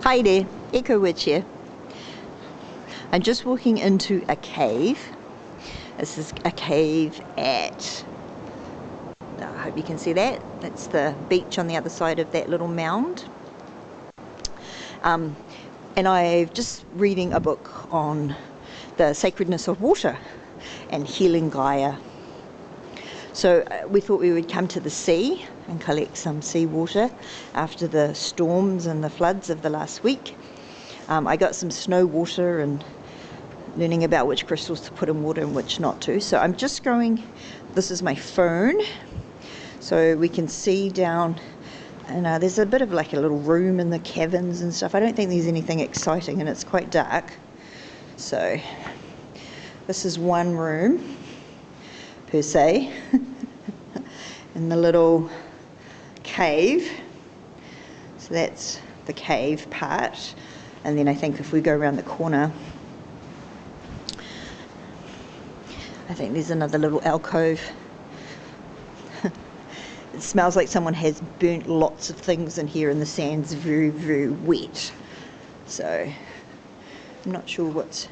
Hi there, Echo Witch here. I'm just walking into a cave. This is a cave at, I hope you can see that. That's the beach on the other side of that little mound. And I'm just reading a book on the sacredness of water and healing Gaia. So we thought we would come to the sea and collect some seawater after the storms and the floods of the last week. I got some snow water and learning about which crystals to put in water and which not to. So I'm just going, this is my phone, so we can see down, and there's a bit of like a little room in the caverns and stuff. I don't think there's anything exciting and it's quite dark. So this is one room per se in the little cave. So that's the cave part, and then I think if we go around the corner, I think there's another little alcove. It smells like someone has burnt lots of things in here and the sand's very, very wet. So I'm not sure what's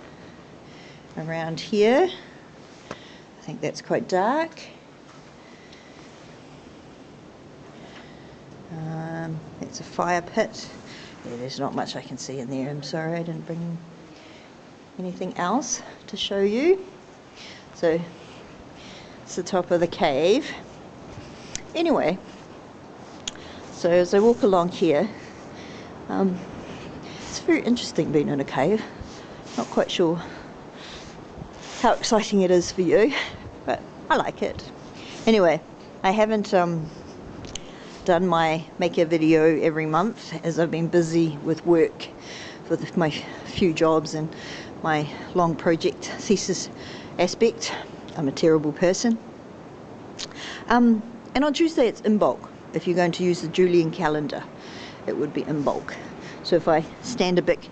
around here. I think that's quite dark. It's a fire pit. Yeah, there's not much I can see in there. I'm sorry, I didn't bring anything else to show you. So it's the top of the cave. Anyway, so as I walk along here, it's very interesting being in a cave. Not quite sure how exciting it is for you, but I like it. Anyway, I haven't done my make a video every month as I've been busy with work with my few jobs and my long project thesis aspect. I'm a terrible person. And on Tuesday it's Imbolc. If you're going to use the Julian calendar, it would be Imbolc. So if I stand a bit,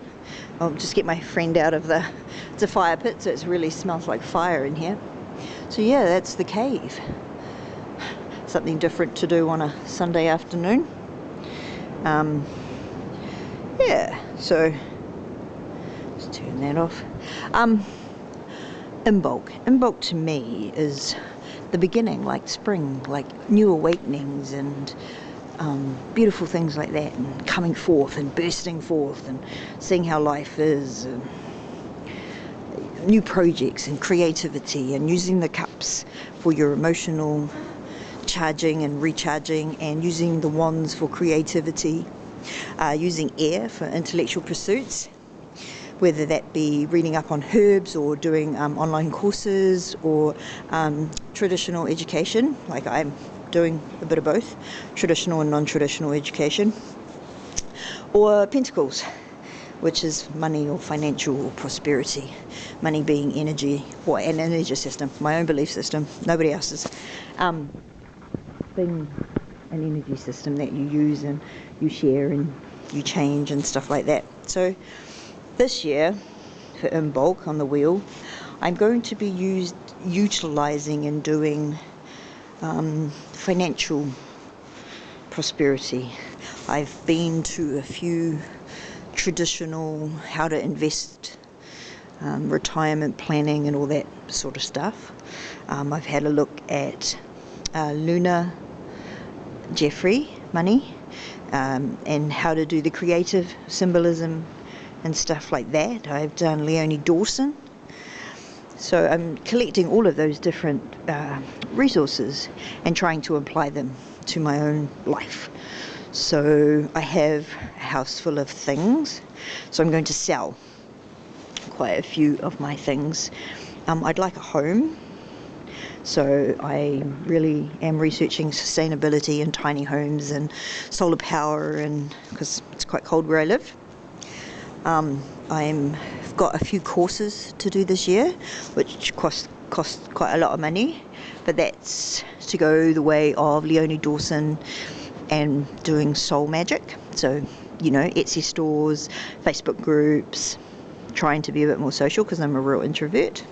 I'll just get my friend out of it's a fire pit, so it really smells like fire in here. So yeah, that's the cave. Something different to do on a Sunday afternoon. Yeah, so let's turn that off. Imbolc to me is the beginning, like spring, like new awakenings and beautiful things like that, and coming forth and bursting forth and seeing how life is, new projects and creativity, and using the cups for your emotional charging and recharging, and using the wands for creativity, using air for intellectual pursuits, whether that be reading up on herbs or doing online courses or traditional education, like I'm doing a bit of both, traditional and non-traditional education, or pentacles, which is money or financial or prosperity, money being energy, or an energy system, my own belief system, nobody else's, being an energy system that you use and you share and you change and stuff like that. So this year for Imbolc on the wheel, I'm going to be utilizing and doing financial prosperity. I've been to a few traditional how to invest, retirement planning and all that sort of stuff. I've had a look at Luna Jeffrey money, and how to do the creative symbolism and stuff like that. I've done Leonie Dawson. So I'm collecting all of those different resources and trying to apply them to my own life. So I have a house full of things, so I'm going to sell quite a few of my things. I'd like a home, so I really am researching sustainability and tiny homes and solar power, and because it's quite cold where I live. I've got a few courses to do this year, which cost quite a lot of money, but that's to go the way of Leonie Dawson and doing soul magic. So, you know, Etsy stores, Facebook groups, trying to be a bit more social because I'm a real introvert.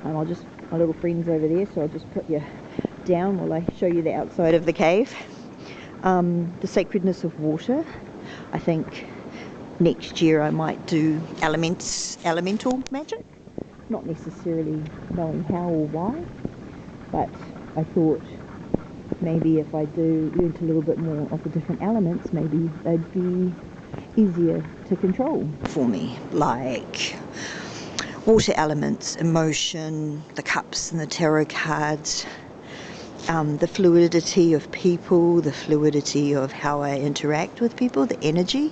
My little friend's over there, so I'll just put you down while I show you the outside of the cave. The sacredness of water. I think next year I might do elemental magic, not necessarily knowing how or why, but I thought maybe if I learnt a little bit more of the different elements, maybe they'd be easier to control for me, like water elements, emotion, the cups and the tarot cards, the fluidity of people, the fluidity of how I interact with people, the energy,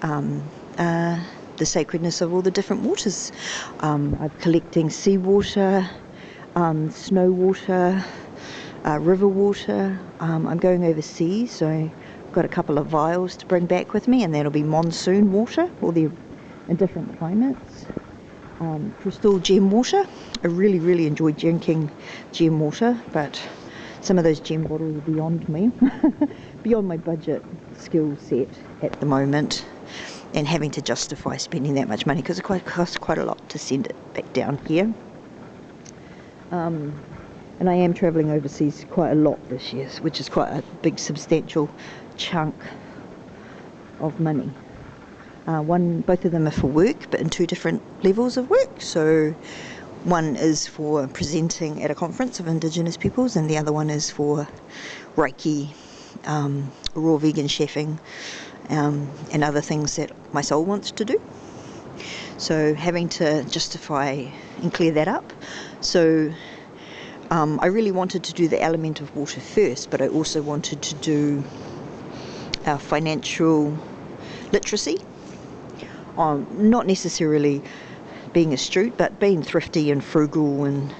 the sacredness of all the different waters. I'm collecting seawater, snow water, river water. I'm going overseas, so I've got a couple of vials to bring back with me, and that'll be monsoon water, all the in different climates. Crystal gem water. I really enjoy drinking gem water, but some of those gem bottles are beyond me, beyond my budget skill set at the moment, and having to justify spending that much money because it costs quite a lot to send it back down here. And I am travelling overseas quite a lot this year, which is quite a big substantial chunk of money. Both of them are for work, but in two different levels of work. So one is for presenting at a conference of Indigenous peoples, and the other one is for Reiki, raw vegan chefing, and other things that my soul wants to do. So having to justify and clear that up. So I really wanted to do the element of water first, but I also wanted to do financial literacy. Not necessarily being astute, but being thrifty and frugal, and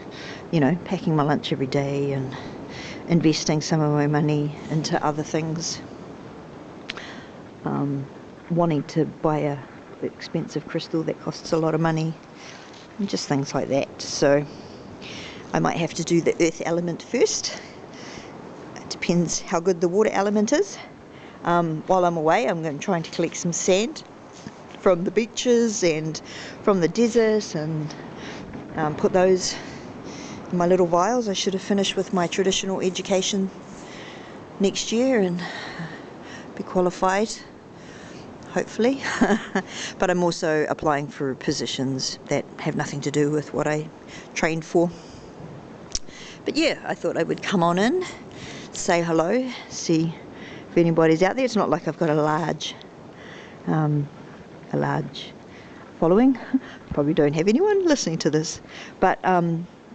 packing my lunch every day and investing some of my money into other things. Wanting to buy a expensive crystal that costs a lot of money, and just things like that. So I might have to do the earth element first. It depends how good the water element is. While I'm away, I'm trying to collect some sand from the beaches and from the desert, and put those in my little vials. I should have finished with my traditional education next year and be qualified, hopefully. But I'm also applying for positions that have nothing to do with what I trained for. But yeah, I thought I would come on in, say hello, see if anybody's out there. It's not like I've got a large following. Probably don't have anyone listening to this, but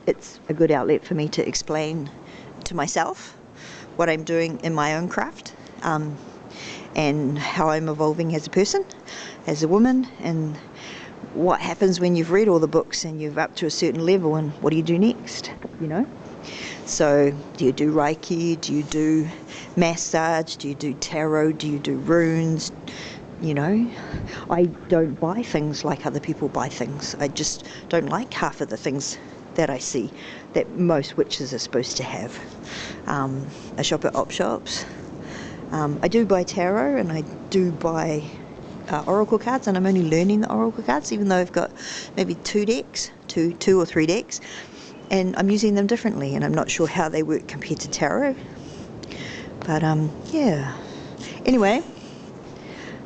it's a good outlet for me to explain to myself what I'm doing in my own craft, and how I'm evolving as a person, as a woman, and what happens when you've read all the books and you're up to a certain level, and what do you do next, So do you do Reiki? Do you do massage? Do you do tarot? Do you do runes? I don't buy things like other people buy things. I just don't like half of the things that I see that most witches are supposed to have. I shop at op shops. I do buy tarot, and I do buy oracle cards, and I'm only learning the oracle cards, even though I've got maybe two or three decks, and I'm using them differently, and I'm not sure how they work compared to tarot. But yeah. Anyway,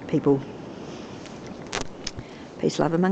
people, peace, love, and